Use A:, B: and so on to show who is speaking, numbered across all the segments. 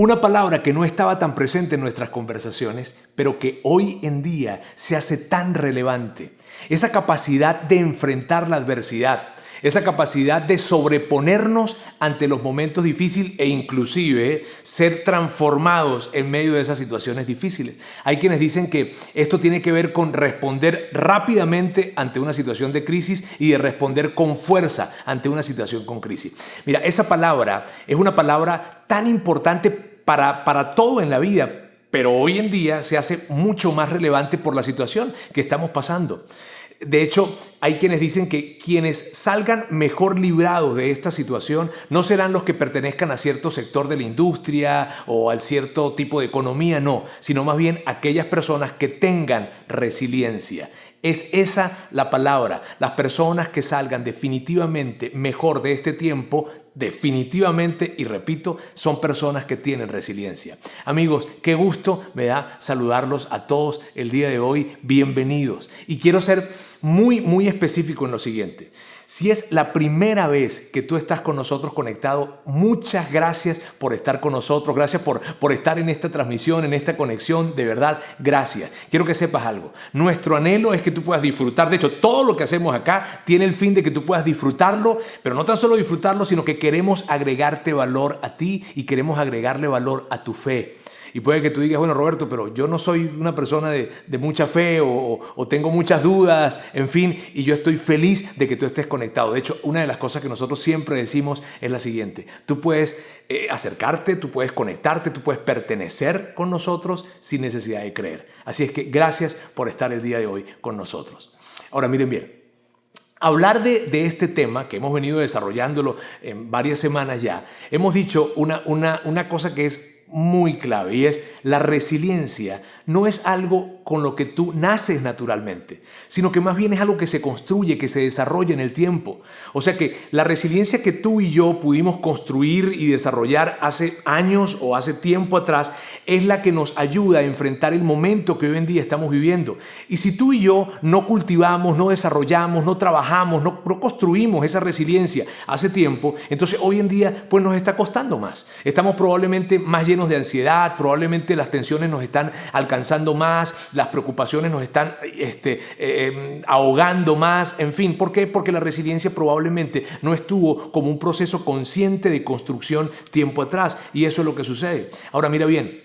A: Una palabra que no estaba tan presente en nuestras conversaciones, pero que hoy en día se hace tan relevante. Esa capacidad de enfrentar la adversidad, esa capacidad de sobreponernos ante los momentos difíciles e inclusive ser transformados en medio de esas situaciones difíciles. Hay quienes dicen que esto tiene que ver con responder rápidamente ante una situación de crisis y de responder con fuerza ante una situación con crisis. Mira, esa palabra es una palabra tan importante para todo en la vida, pero hoy en día se hace mucho más relevante por la situación que estamos pasando. De hecho, hay quienes dicen que quienes salgan mejor librados de esta situación no serán los que pertenezcan a cierto sector de la industria o al cierto tipo de economía, no, sino más bien aquellas personas que tengan resiliencia. Es esa la palabra. Las personas que salgan definitivamente mejor de este tiempo, definitivamente, y repito, son personas que tienen resiliencia. Amigos, qué gusto me da saludarlos a todos el día de hoy. Bienvenidos. Y quiero ser muy específico en lo siguiente. Si es la primera vez que tú estás con nosotros conectado, muchas gracias por estar con nosotros, gracias por estar en esta transmisión, en esta conexión, de verdad, gracias. Quiero que sepas algo, nuestro anhelo es que tú puedas disfrutar, de hecho, todo lo que hacemos acá tiene el fin de que tú puedas disfrutarlo, pero no tan solo disfrutarlo, sino que queremos agregarte valor a ti y queremos agregarle valor a tu fe. Y puede que tú digas, bueno, Roberto, pero yo no soy una persona de mucha fe o tengo muchas dudas, en fin, y yo estoy feliz de que tú estés conectado. De hecho, una de las cosas que nosotros siempre decimos es la siguiente. Tú puedes acercarte, tú puedes conectarte, tú puedes pertenecer con nosotros sin necesidad de creer. Así es que gracias por estar el día de hoy con nosotros. Ahora, miren bien. Hablar de este tema que hemos venido desarrollándolo en varias semanas ya, hemos dicho una cosa que es muy clave y es la resiliencia. No es algo con lo que tú naces naturalmente, sino que más bien es algo que se construye, que se desarrolla en el tiempo. O sea que la resiliencia que tú y yo pudimos construir y desarrollar hace años o hace tiempo atrás es la que nos ayuda a enfrentar el momento que hoy en día estamos viviendo. Y si tú y yo no cultivamos, no desarrollamos, no trabajamos, no construimos esa resiliencia hace tiempo, entonces hoy en día pues nos está costando más. Estamos probablemente más llenos de ansiedad, probablemente las tensiones nos están alcanzando más, las preocupaciones nos están ahogando más, en fin. ¿Por qué? Porque la resiliencia probablemente no estuvo como un proceso consciente de construcción tiempo atrás, y eso es lo que sucede. Ahora mira bien,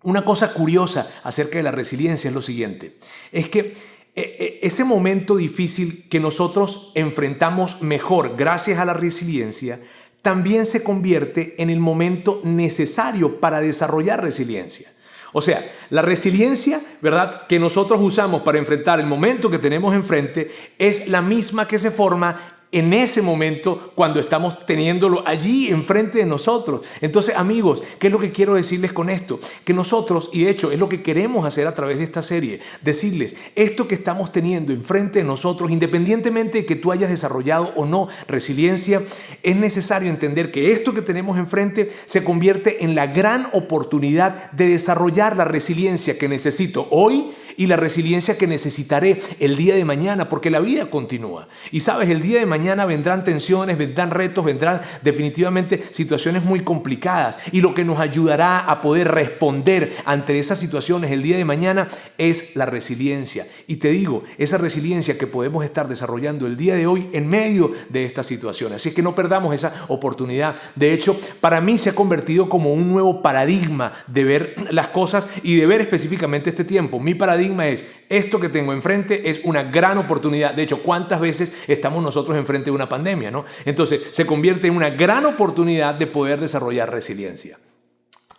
A: una cosa curiosa acerca de la resiliencia es lo siguiente, es que ese momento difícil que nosotros enfrentamos mejor gracias a la resiliencia también se convierte en el momento necesario para desarrollar resiliencia. O sea, la resiliencia, ¿verdad?, que nosotros usamos para enfrentar el momento que tenemos enfrente es la misma que se forma en ese momento cuando estamos teniéndolo allí enfrente de nosotros. Entonces, amigos, ¿qué es lo que quiero decirles con esto? Que nosotros, y de hecho es lo que queremos hacer a través de esta serie, decirles, esto que estamos teniendo enfrente de nosotros, independientemente de que tú hayas desarrollado o no resiliencia, es necesario entender que esto que tenemos enfrente se convierte en la gran oportunidad de desarrollar la resiliencia que necesito hoy y la resiliencia que necesitaré el día de mañana, porque la vida continúa. Y sabes, el día de mañana vendrán tensiones, vendrán retos, vendrán definitivamente situaciones muy complicadas. Y lo que nos ayudará a poder responder ante esas situaciones el día de mañana es la resiliencia. Y te digo, esa resiliencia que podemos estar desarrollando el día de hoy en medio de esta situación. Así es que no perdamos esa oportunidad. De hecho, para mí se ha convertido como un nuevo paradigma de ver las cosas y de ver específicamente este tiempo. Mi paradigma es, esto que tengo enfrente es una gran oportunidad. De hecho, ¿cuántas veces estamos nosotros enfrente de una pandemia, no? Entonces, se convierte en una gran oportunidad de poder desarrollar resiliencia.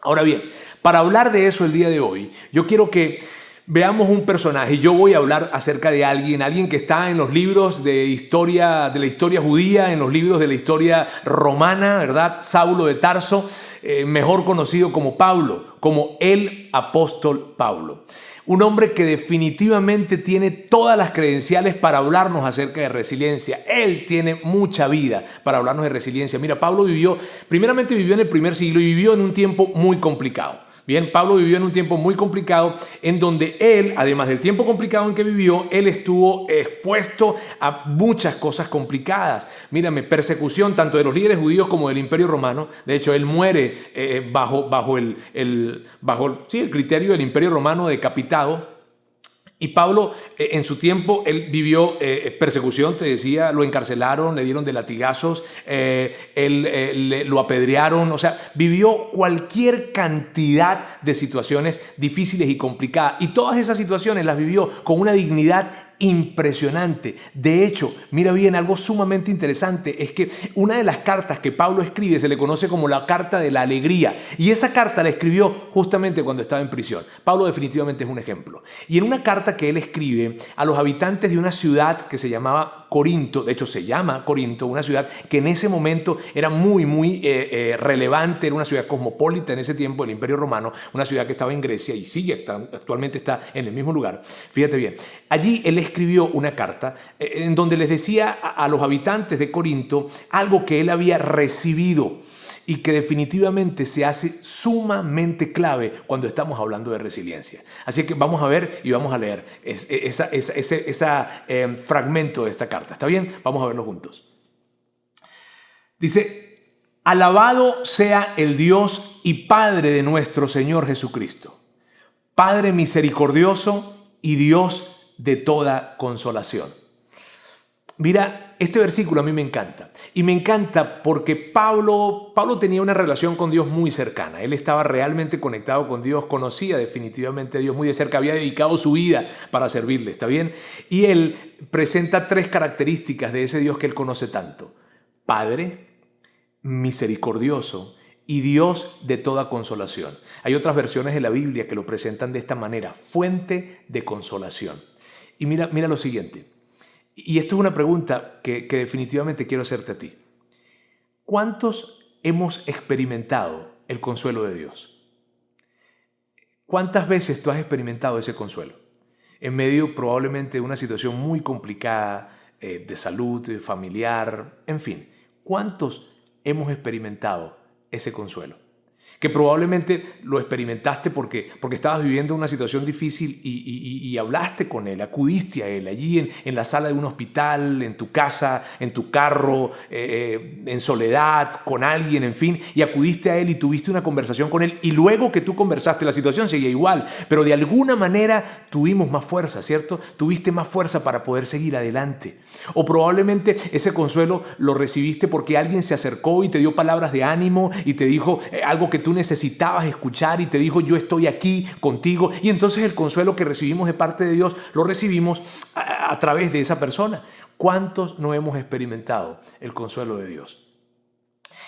A: Ahora bien, para hablar de eso el día de hoy, yo quiero que veamos un personaje. Yo voy a hablar acerca de alguien que está en los libros de la historia judía, en los libros de la historia romana, ¿verdad? Saulo de Tarso, mejor conocido como Pablo, como el apóstol Pablo. Un hombre que definitivamente tiene todas las credenciales para hablarnos acerca de resiliencia. Él tiene mucha vida para hablarnos de resiliencia. Mira, Pablo primeramente vivió en el primer siglo y vivió en un tiempo muy complicado. Bien, Pablo vivió en un tiempo muy complicado en donde él, además del tiempo complicado en que vivió, él estuvo expuesto a muchas cosas complicadas. Mírame, persecución tanto de los líderes judíos como del Imperio Romano. De hecho, él muere bajo el criterio del Imperio Romano, decapitado. Y Pablo, en su tiempo, él vivió persecución, te decía, lo encarcelaron, le dieron de latigazos, lo apedrearon, o sea, vivió cualquier cantidad de situaciones difíciles y complicadas. Y todas esas situaciones las vivió con una dignidad impresionante. De hecho, mira bien, algo sumamente interesante es que una de las cartas que Pablo escribe se le conoce como la carta de la alegría, y esa carta la escribió justamente cuando estaba en prisión. Pablo definitivamente es un ejemplo. Y en una carta que él escribe a los habitantes de una ciudad que se llamaba Corinto, de hecho se llama Corinto, una ciudad que en ese momento era muy relevante, era una ciudad cosmopolita en ese tiempo del Imperio Romano, una ciudad que estaba en Grecia y sigue, actualmente está en el mismo lugar. Fíjate bien, allí él escribió una carta en donde les decía a los habitantes de Corinto algo que él había recibido y que definitivamente se hace sumamente clave cuando estamos hablando de resiliencia. Así que vamos a ver y vamos a leer ese fragmento de esta carta. ¿Está bien? Vamos a verlo juntos. Dice: alabado sea el Dios y Padre de nuestro Señor Jesucristo, Padre misericordioso y Dios de toda consolación. Mira, este versículo a mí me encanta. Y me encanta porque Pablo tenía una relación con Dios muy cercana. Él estaba realmente conectado con Dios, conocía definitivamente a Dios muy de cerca, había dedicado su vida para servirle, ¿está bien? Y él presenta 3 características de ese Dios que él conoce tanto: Padre, misericordioso y Dios de toda consolación. Hay otras versiones de la Biblia que lo presentan de esta manera: fuente de consolación. Y mira lo siguiente. Y esto es una pregunta que definitivamente quiero hacerte a ti. ¿Cuántos hemos experimentado el consuelo de Dios? ¿Cuántas veces tú has experimentado ese consuelo? En medio probablemente de una situación muy complicada, de salud, familiar, en fin. ¿Cuántos hemos experimentado ese consuelo? Que probablemente lo experimentaste porque estabas viviendo una situación difícil y hablaste con él, acudiste a él allí en la sala de un hospital, en tu casa, en tu carro, en soledad, con alguien, en fin, y acudiste a él y tuviste una conversación con él, y luego que tú conversaste la situación seguía igual, pero de alguna manera tuvimos más fuerza, ¿cierto? Tuviste más fuerza para poder seguir adelante. O probablemente ese consuelo lo recibiste porque alguien se acercó y te dio palabras de ánimo y te dijo algo que tú necesitabas escuchar y te dijo: yo estoy aquí contigo. Y entonces el consuelo que recibimos de parte de Dios lo recibimos a través de esa persona. ¿Cuántos no hemos experimentado el consuelo de Dios?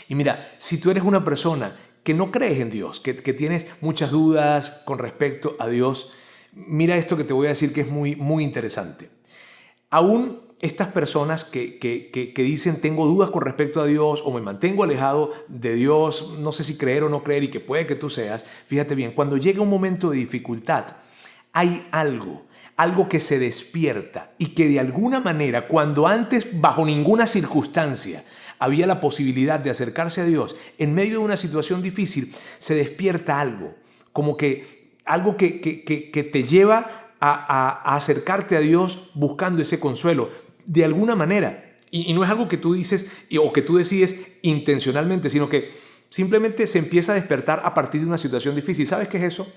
A: Y mira, si tú eres una persona que no crees en Dios, que tienes muchas dudas con respecto a Dios, mira esto que te voy a decir que es muy interesante. Aún estas personas que dicen: tengo dudas con respecto a Dios o me mantengo alejado de Dios, no sé si creer o no creer, y que puede que tú seas, fíjate bien, cuando llega un momento de dificultad, hay algo que se despierta y que de alguna manera, cuando antes bajo ninguna circunstancia había la posibilidad de acercarse a Dios, en medio de una situación difícil, se despierta algo, como que algo que te lleva a acercarte a Dios buscando ese consuelo de alguna manera. Y no es algo que tú dices o que tú decides intencionalmente, sino que simplemente se empieza a despertar a partir de una situación difícil. ¿Sabes qué es eso?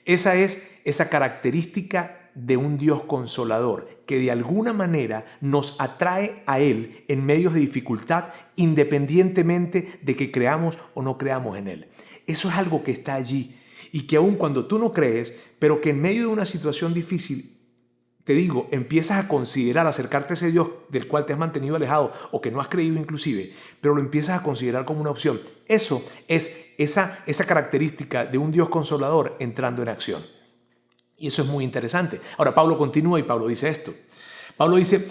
A: Esa es esa característica de un Dios consolador que de alguna manera nos atrae a Él en medios de dificultad, independientemente de que creamos o no creamos en Él. Eso es algo que está allí. Y que aun cuando tú no crees, pero que en medio de una situación difícil, te digo, empiezas a considerar acercarte a ese Dios del cual te has mantenido alejado o que no has creído inclusive, pero lo empiezas a considerar como una opción. Eso es esa característica de un Dios consolador entrando en acción. Y eso es muy interesante. Ahora Pablo continúa y Pablo dice esto. Pablo dice: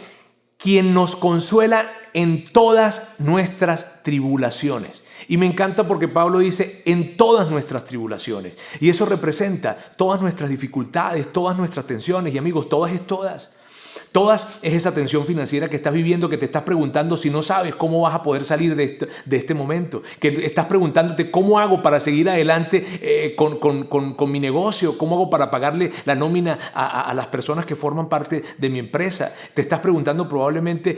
A: quien nos consuela en todas nuestras tribulaciones. Y me encanta porque Pablo dice: en todas nuestras tribulaciones. Y eso representa todas nuestras dificultades, todas nuestras tensiones. Y amigos, todas es todas. Todas es esa tensión financiera que estás viviendo, que te estás preguntando si no sabes cómo vas a poder salir de este momento, que estás preguntándote cómo hago para seguir adelante con mi negocio, cómo hago para pagarle la nómina a las personas que forman parte de mi empresa. Te estás preguntando probablemente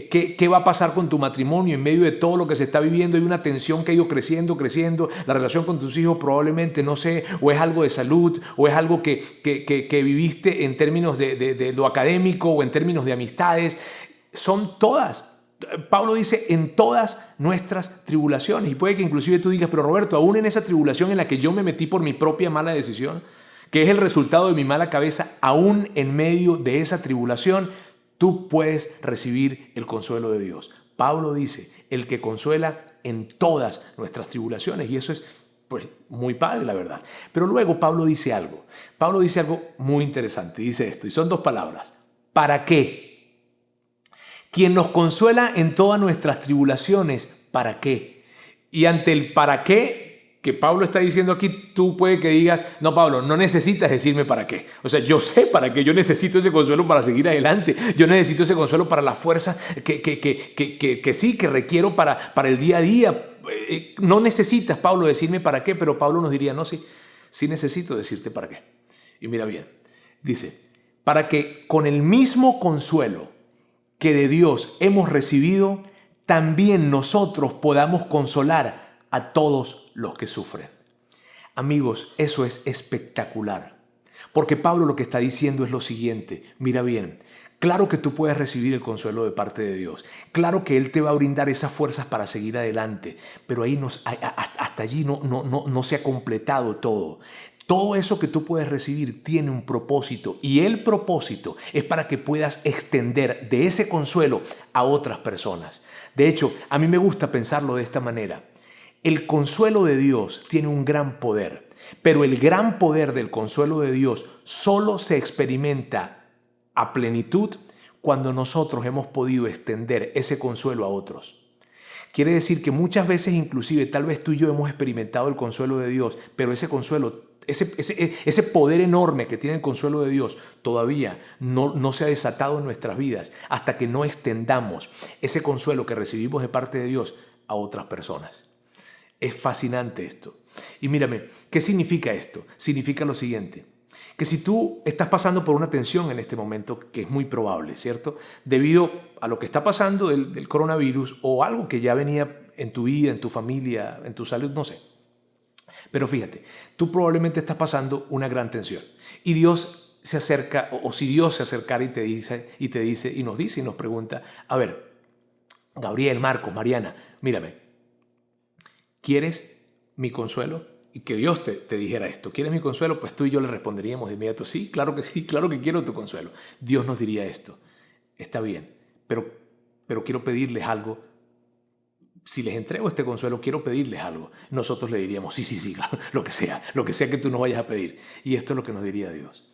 A: qué va a pasar con tu matrimonio en medio de todo lo que se está viviendo. Hay una tensión que ha ido creciendo, la relación con tus hijos probablemente, no sé, o es algo de salud, o es algo que viviste en términos de lo académico o en términos de amistades. Son todas. Pablo dice, en todas nuestras tribulaciones. Y puede que inclusive tú digas, pero Roberto, aún en esa tribulación en la que yo me metí por mi propia mala decisión, que es el resultado de mi mala cabeza, aún en medio de esa tribulación, tú puedes recibir el consuelo de Dios. Pablo dice, el que consuela en todas nuestras tribulaciones. Y eso es pues muy padre, la verdad. Pero luego Pablo dice algo. Pablo dice algo muy interesante. Dice esto, y son dos palabras. ¿Para qué? Quien nos consuela en todas nuestras tribulaciones, ¿para qué? Y ante el para qué que Pablo está diciendo aquí, tú puede que digas, no, Pablo, no necesitas decirme para qué. O sea, yo sé para qué, yo necesito ese consuelo para seguir adelante. Yo necesito ese consuelo para la fuerza que requiero para el día a día. No necesitas, Pablo, decirme para qué, pero Pablo nos diría, no, sí necesito decirte para qué. Y mira bien, dice, para que con el mismo consuelo que de Dios hemos recibido, también nosotros podamos consolar a todos los que sufren. Amigos, eso es espectacular, porque Pablo lo que está diciendo es lo siguiente, mira bien, claro que tú puedes recibir el consuelo de parte de Dios, claro que Él te va a brindar esas fuerzas para seguir adelante, pero ahí hasta allí no se ha completado todo. Todo eso que tú puedes recibir tiene un propósito, y el propósito es para que puedas extender de ese consuelo a otras personas. De hecho, a mí me gusta pensarlo de esta manera. El consuelo de Dios tiene un gran poder, pero el gran poder del consuelo de Dios solo se experimenta a plenitud cuando nosotros hemos podido extender ese consuelo a otros. Quiere decir que muchas veces, inclusive, tal vez tú y yo hemos experimentado el consuelo de Dios, pero ese consuelo, ese poder enorme que tiene el consuelo de Dios todavía no se ha desatado en nuestras vidas hasta que no extendamos ese consuelo que recibimos de parte de Dios a otras personas. Es fascinante esto. Y mírame, ¿qué significa esto? Significa lo siguiente, que si tú estás pasando por una tensión en este momento, que es muy probable, ¿cierto? Debido a lo que está pasando del coronavirus o algo que ya venía en tu vida, en tu familia, en tu salud, no sé. Pero fíjate, tú probablemente estás pasando una gran tensión y Dios se acerca, o si Dios se acercara y te dice y nos dice y nos pregunta, a ver, Gabriel, Marcos, Mariana, mírame, ¿quieres mi consuelo? Y que Dios te dijera esto, ¿quieres mi consuelo? Pues tú y yo le responderíamos de inmediato, sí, claro que quiero tu consuelo. Dios nos diría esto, está bien, pero quiero pedirles algo. Si les entrego este consuelo, quiero pedirles algo. Nosotros le diríamos, sí, claro, lo que sea que tú nos vayas a pedir. Y esto es lo que nos diría Dios.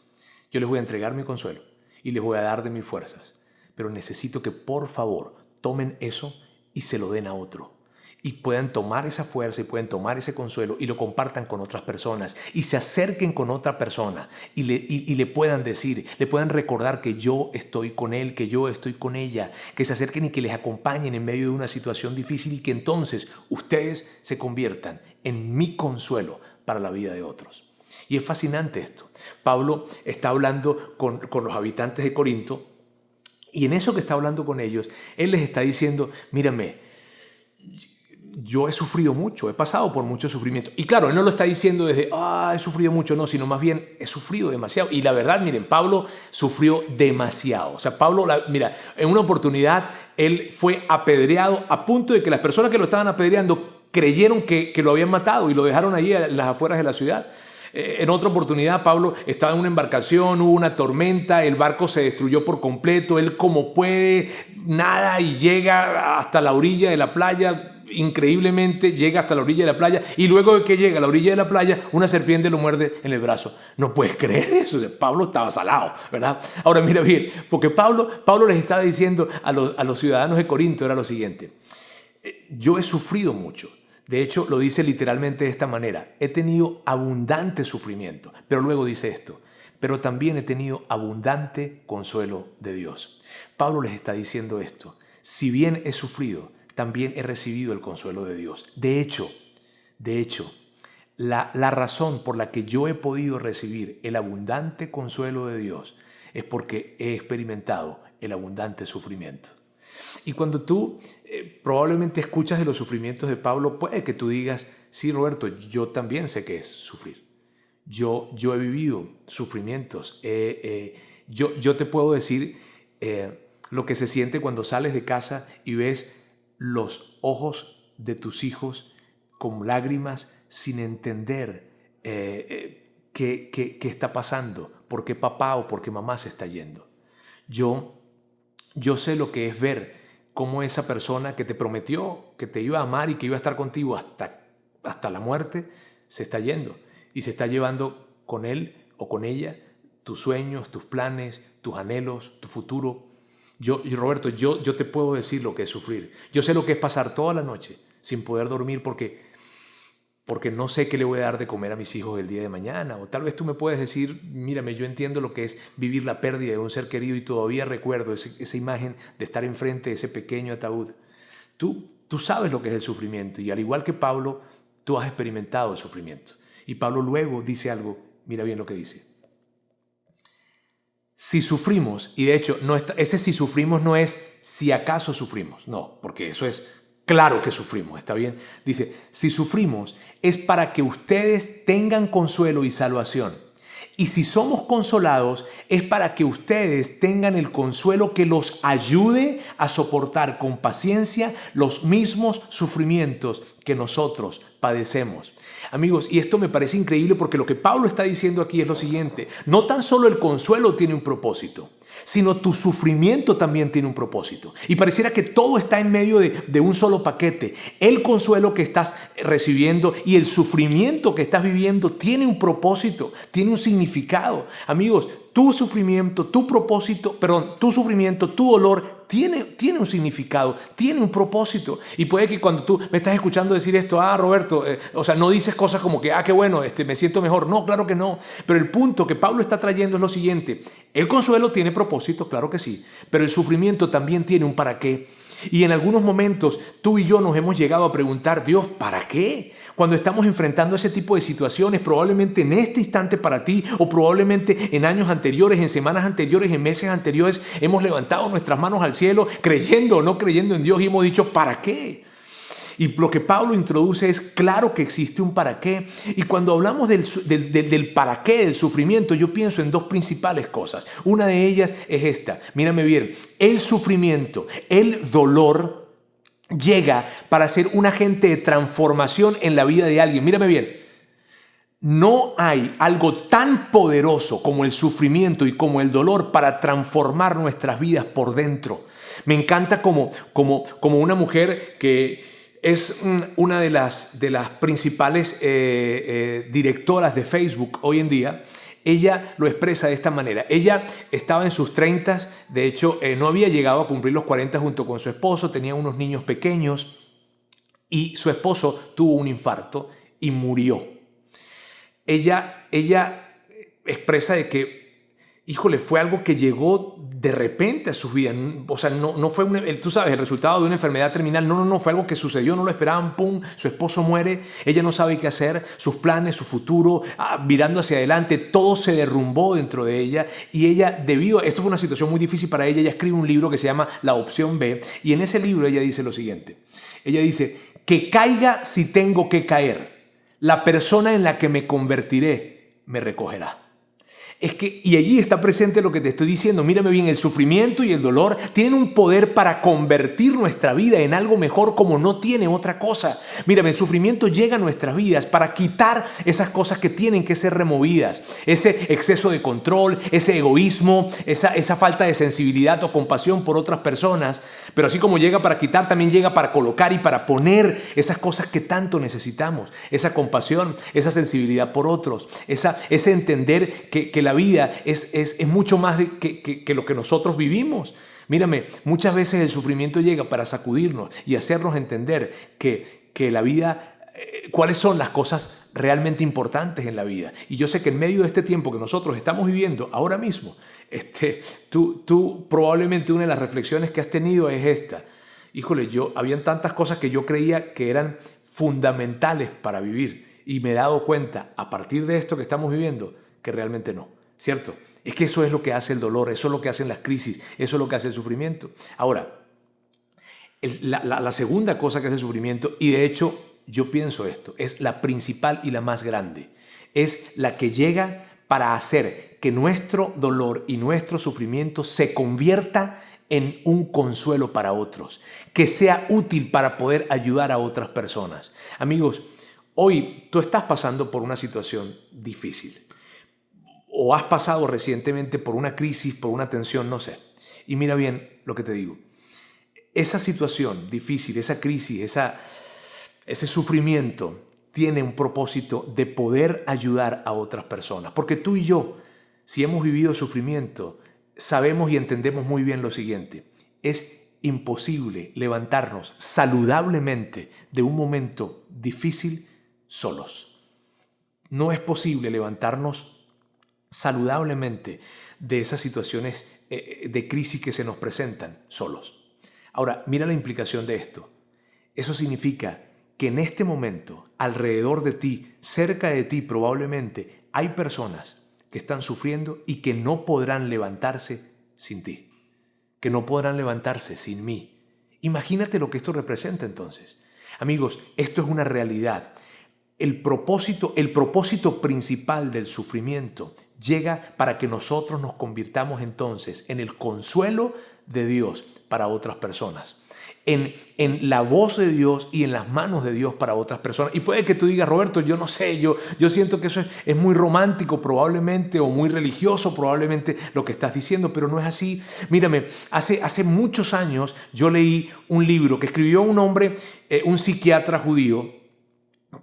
A: Yo les voy a entregar mi consuelo y les voy a dar de mis fuerzas, pero necesito que por favor tomen eso y se lo den a otro. Y puedan tomar esa fuerza y pueden tomar ese consuelo y lo compartan con otras personas y se acerquen con otra persona y le puedan decir, le puedan recordar que yo estoy con él, que yo estoy con ella, que se acerquen y que les acompañen en medio de una situación difícil y que entonces ustedes se conviertan en mi consuelo para la vida de otros. Y es fascinante esto. Pablo está hablando con los habitantes de Corinto y en eso que está hablando con ellos, él les está diciendo, mírame, yo he sufrido mucho, he pasado por mucho sufrimiento. Y claro, él no lo está diciendo desde, he sufrido mucho, no, sino más bien, he sufrido demasiado. Y la verdad, miren, Pablo sufrió demasiado. O sea, Pablo, mira, en una oportunidad, él fue apedreado a punto de que las personas que lo estaban apedreando creyeron que lo habían matado y lo dejaron allí en las afueras de la ciudad. En otra oportunidad, Pablo estaba en una embarcación, hubo una tormenta, el barco se destruyó por completo, él como puede, nada y llega hasta la orilla de la playa. Increíblemente llega hasta la orilla de la playa y luego de que llega a la orilla de la playa una serpiente lo muerde en el brazo. No puedes creer eso. O sea, Pablo estaba salado, ¿verdad? Ahora mira bien, porque Pablo les estaba diciendo a los ciudadanos de Corinto era lo siguiente: yo he sufrido mucho. De hecho, lo dice literalmente de esta manera: he tenido abundante sufrimiento. Pero luego dice esto: pero también he tenido abundante consuelo de Dios. Pablo les está diciendo esto. Si bien he sufrido, también he recibido el consuelo de Dios. De hecho, la razón por la que yo he podido recibir el abundante consuelo de Dios es porque he experimentado el abundante sufrimiento. Y cuando tú probablemente escuchas de los sufrimientos de Pablo, puede que tú digas, sí, Roberto, yo también sé qué es sufrir. Yo he vivido sufrimientos. Yo te puedo decir lo que se siente cuando sales de casa y ves los ojos de tus hijos con lágrimas sin entender qué está pasando, por qué papá o por qué mamá se está yendo. Yo sé lo que es ver cómo esa persona que te prometió que te iba a amar y que iba a estar contigo hasta la muerte, se está yendo y se está llevando con él o con ella tus sueños, tus planes, tus anhelos, tu futuro. Roberto, yo te puedo decir lo que es sufrir. Yo sé lo que es pasar toda la noche sin poder dormir porque no sé qué le voy a dar de comer a mis hijos el día de mañana. O tal vez tú me puedes decir, mírame, yo entiendo lo que es vivir la pérdida de un ser querido y todavía recuerdo esa imagen de estar enfrente de ese pequeño ataúd. Tú sabes lo que es el sufrimiento y al igual que Pablo, tú has experimentado el sufrimiento. Y Pablo luego dice algo, mira bien lo que dice. Si sufrimos, y de hecho ese si sufrimos no es si acaso sufrimos, no, porque eso es claro que sufrimos, ¿está bien? Dice, si sufrimos es para que ustedes tengan consuelo y salvación. Y si somos consolados es para que ustedes tengan el consuelo que los ayude a soportar con paciencia los mismos sufrimientos que nosotros padecemos. Amigos, y esto me parece increíble porque lo que Pablo está diciendo aquí es lo siguiente. No tan solo el consuelo tiene un propósito, sino tu sufrimiento también tiene un propósito. Y pareciera que todo está en medio de un solo paquete. El consuelo que estás recibiendo y el sufrimiento que estás viviendo tiene un propósito, tiene un significado. Amigos, tu sufrimiento, tu dolor tiene un significado, tiene un propósito. Y puede que cuando tú me estás escuchando decir esto, Roberto, no dices cosas como que, qué bueno, me siento mejor. No, claro que no. Pero el punto que Pablo está trayendo es lo siguiente. El consuelo tiene propósito, claro que sí. Pero el sufrimiento también tiene un para qué. Y en algunos momentos tú y yo nos hemos llegado a preguntar, Dios, ¿para qué? Cuando estamos enfrentando ese tipo de situaciones, probablemente en este instante para ti o probablemente en años anteriores, en semanas anteriores, en meses anteriores, hemos levantado nuestras manos al cielo creyendo o no creyendo en Dios y hemos dicho, ¿para qué? Y lo que Pablo introduce es claro que existe un para qué. Y cuando hablamos del para qué del sufrimiento, yo pienso en dos principales cosas. Una de ellas es esta. Mírame bien. El sufrimiento, el dolor llega para ser un agente de transformación en la vida de alguien. Mírame bien. No hay algo tan poderoso como el sufrimiento y como el dolor para transformar nuestras vidas por dentro. Me encanta como una mujer que es una de las principales directoras de Facebook hoy en día. Ella lo expresa de esta manera. Ella estaba en sus 30, de hecho no había llegado a cumplir los 40 junto con su esposo, tenía unos niños pequeños y su esposo tuvo un infarto y murió. Ella expresa de que, híjole, fue algo que llegó de repente a sus vidas. O sea, no fue, tú sabes, el resultado de una enfermedad terminal. No, fue algo que sucedió, no lo esperaban, pum, su esposo muere, ella no sabe qué hacer, sus planes, su futuro, mirando hacia adelante, todo se derrumbó dentro de ella y ella, esto fue una situación muy difícil para ella escribe un libro que se llama La Opción B y en ese libro ella dice lo siguiente. Ella dice, que caiga si tengo que caer, la persona en la que me convertiré me recogerá. Y allí está presente lo que te estoy diciendo. Mírame bien, el sufrimiento y el dolor tienen un poder para convertir nuestra vida en algo mejor como no tiene otra cosa. Mírame, el sufrimiento llega a nuestras vidas para quitar esas cosas que tienen que ser removidas. Ese exceso de control, ese egoísmo, esa falta de sensibilidad o compasión por otras personas. Pero así como llega para quitar, también llega para colocar y para poner esas cosas que tanto necesitamos. Esa compasión, esa sensibilidad por otros, ese entender que la vida es mucho más que lo que nosotros vivimos. Mírame, muchas veces el sufrimiento llega para sacudirnos y hacernos entender que la vida cuáles son las cosas realmente importantes en la vida. Y yo sé que en medio de este tiempo que nosotros estamos viviendo ahora mismo, tú probablemente una de las reflexiones que has tenido es esta. Híjole, habían tantas cosas que yo creía que eran fundamentales para vivir y me he dado cuenta a partir de esto que estamos viviendo que realmente no, ¿cierto? Es que eso es lo que hace el dolor, eso es lo que hacen las crisis, eso es lo que hace el sufrimiento. Ahora, la segunda cosa que hace el sufrimiento, y de hecho yo pienso esto, es la principal y la más grande, es la que llega para hacer que nuestro dolor y nuestro sufrimiento se convierta en un consuelo para otros, que sea útil para poder ayudar a otras personas. Amigos, hoy tú estás pasando por una situación difícil o has pasado recientemente por una crisis, por una tensión, no sé. Y mira bien lo que te digo. Esa situación difícil, esa crisis, ese sufrimiento tiene un propósito de poder ayudar a otras personas. Porque tú y yo, si hemos vivido sufrimiento, sabemos y entendemos muy bien lo siguiente. Es imposible levantarnos saludablemente de un momento difícil solos. No es posible levantarnos saludablemente de esas situaciones de crisis que se nos presentan solos. Ahora, mira la implicación de esto. Eso significa que en este momento, alrededor de ti, cerca de ti probablemente, hay personas que están sufriendo y que no podrán levantarse sin ti, que no podrán levantarse sin mí. Imagínate lo que esto representa entonces. Amigos, esto es una realidad. El propósito principal del sufrimiento llega para que nosotros nos convirtamos entonces en el consuelo de Dios para otras personas. En la voz de Dios y en las manos de Dios para otras personas. Y puede que tú digas, Roberto, yo no sé, yo siento que eso es muy romántico probablemente o muy religioso probablemente lo que estás diciendo, pero no es así. Mírame, hace muchos años yo leí un libro que escribió un hombre, un psiquiatra judío,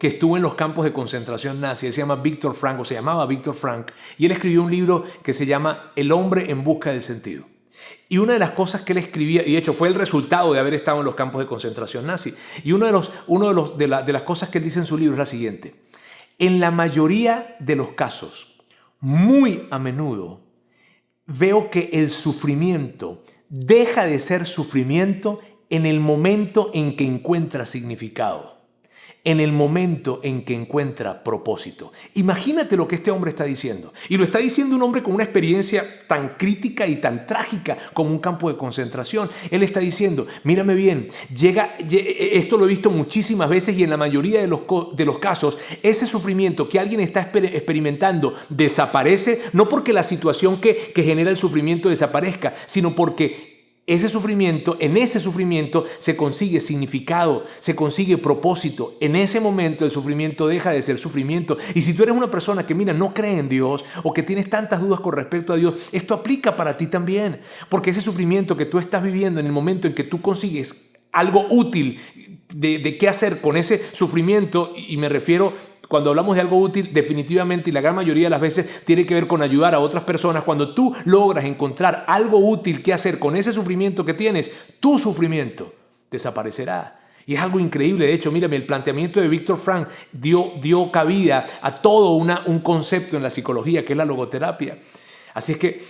A: que estuvo en los campos de concentración nazi. Él se llama Viktor Frankl, o se llamaba Viktor Frankl, y él escribió un libro que se llama El hombre en busca del sentido. Y una de las cosas que él escribía, y de hecho fue el resultado de haber estado en los campos de concentración nazi, y una de las cosas que él dice en su libro es la siguiente: en la mayoría de los casos, muy a menudo, veo que el sufrimiento deja de ser sufrimiento en el momento en que encuentra significado, en el momento en que encuentra propósito. Imagínate lo que este hombre está diciendo. Y lo está diciendo un hombre con una experiencia tan crítica y tan trágica como un campo de concentración. Él está diciendo, mírame bien, esto lo he visto muchísimas veces y en la mayoría de los casos, ese sufrimiento que alguien está experimentando desaparece, no porque la situación que genera el sufrimiento desaparezca, sino porque en ese sufrimiento se consigue significado, se consigue propósito. En ese momento el sufrimiento deja de ser sufrimiento. Y si tú eres una persona que, no cree en Dios o que tienes tantas dudas con respecto a Dios, esto aplica para ti también. Porque ese sufrimiento que tú estás viviendo en el momento en que tú consigues algo útil de qué hacer con ese sufrimiento, y me refiero, cuando hablamos de algo útil, definitivamente y la gran mayoría de las veces tiene que ver con ayudar a otras personas. Cuando tú logras encontrar algo útil que hacer con ese sufrimiento que tienes, tu sufrimiento desaparecerá. Y es algo increíble. De hecho, mírame, el planteamiento de Viktor Frankl dio cabida a todo un concepto en la psicología que es la logoterapia. Así es que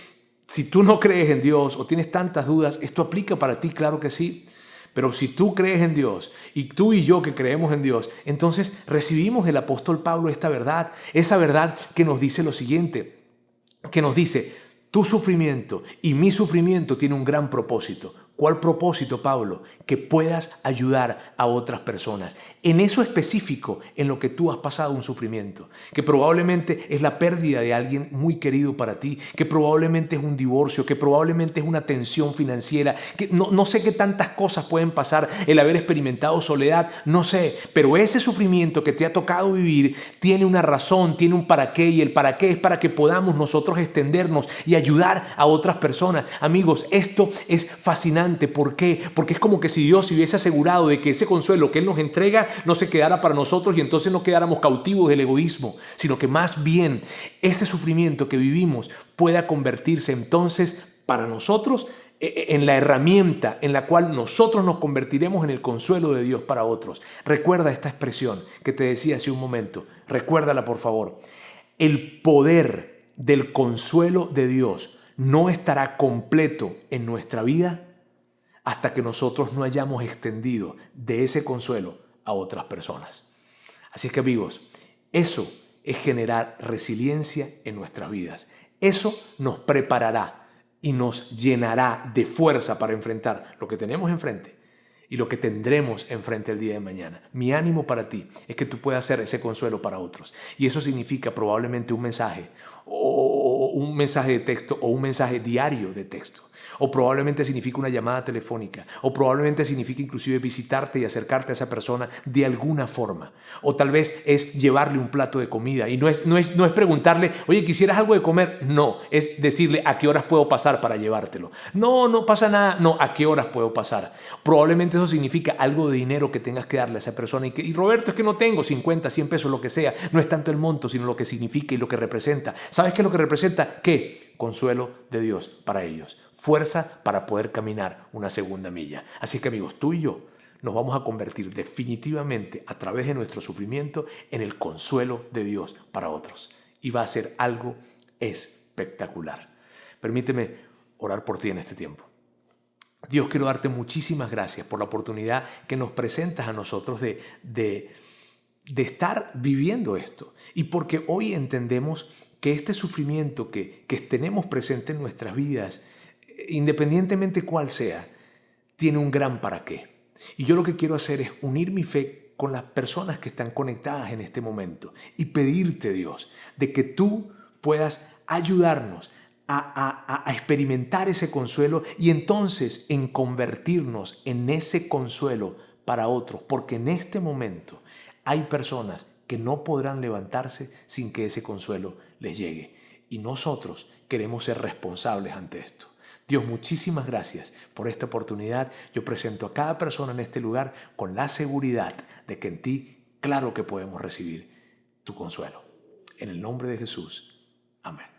A: si tú no crees en Dios o tienes tantas dudas, esto aplica para ti, claro que sí. Pero si tú crees en Dios y tú y yo que creemos en Dios, entonces recibimos del apóstol Pablo esta verdad, esa verdad que nos dice lo siguiente, que nos dice, tu sufrimiento y mi sufrimiento tiene un gran propósito. ¿Cuál propósito, Pablo? Que puedas ayudar a otras personas. En eso específico, en lo que tú has pasado un sufrimiento, que probablemente es la pérdida de alguien muy querido para ti, que probablemente es un divorcio, que probablemente es una tensión financiera, que no sé qué tantas cosas pueden pasar, el haber experimentado soledad, no sé, pero ese sufrimiento que te ha tocado vivir tiene una razón, tiene un para qué, y el para qué es para que podamos nosotros extendernos y ayudar a otras personas. Amigos, esto es fascinante. ¿Por qué? Porque es como que si Dios se hubiese asegurado de que ese consuelo que Él nos entrega no se quedara para nosotros y entonces no quedáramos cautivos del egoísmo, sino que más bien ese sufrimiento que vivimos pueda convertirse entonces para nosotros en la herramienta en la cual nosotros nos convertiremos en el consuelo de Dios para otros. Recuerda esta expresión que te decía hace un momento. Recuérdala, por favor. El poder del consuelo de Dios no estará completo en nuestra vida hasta que nosotros no hayamos extendido de ese consuelo a otras personas. Así es que, amigos, eso es generar resiliencia en nuestras vidas. Eso nos preparará y nos llenará de fuerza para enfrentar lo que tenemos enfrente y lo que tendremos enfrente el día de mañana. Mi ánimo para ti es que tú puedas ser ese consuelo para otros. Y eso significa probablemente un mensaje, o un mensaje de texto, o un mensaje diario de texto. O probablemente significa una llamada telefónica, o probablemente significa inclusive visitarte y acercarte a esa persona de alguna forma. O tal vez es llevarle un plato de comida y no es preguntarle, oye, ¿quisieras algo de comer? No, es decirle a qué horas puedo pasar para llevártelo. No, no pasa nada, no, a qué horas puedo pasar. Probablemente eso significa algo de dinero que tengas que darle a esa persona y Roberto, es que no tengo 50, 100 pesos, lo que sea. No es tanto el monto, sino lo que significa y lo que representa. ¿Sabes qué es lo que representa? ¿Qué? Consuelo de Dios para ellos. Fuerza para poder caminar una segunda milla. Así que, amigos, tú y yo nos vamos a convertir definitivamente a través de nuestro sufrimiento en el consuelo de Dios para otros. Y va a ser algo espectacular. Permíteme orar por ti en este tiempo. Dios, quiero darte muchísimas gracias por la oportunidad que nos presentas a nosotros de estar viviendo esto. Y porque hoy entendemos que este sufrimiento que tenemos presente en nuestras vidas, independientemente cuál sea, tiene un gran para qué. Y yo lo que quiero hacer es unir mi fe con las personas que están conectadas en este momento y pedirte, Dios, de que tú puedas ayudarnos a experimentar ese consuelo y entonces en convertirnos en ese consuelo para otros, porque en este momento hay personas que no podrán levantarse sin que ese consuelo les llegue. Y nosotros queremos ser responsables ante esto. Dios, muchísimas gracias por esta oportunidad. Yo presento a cada persona en este lugar con la seguridad de que en ti, claro que podemos recibir tu consuelo. En el nombre de Jesús. Amén.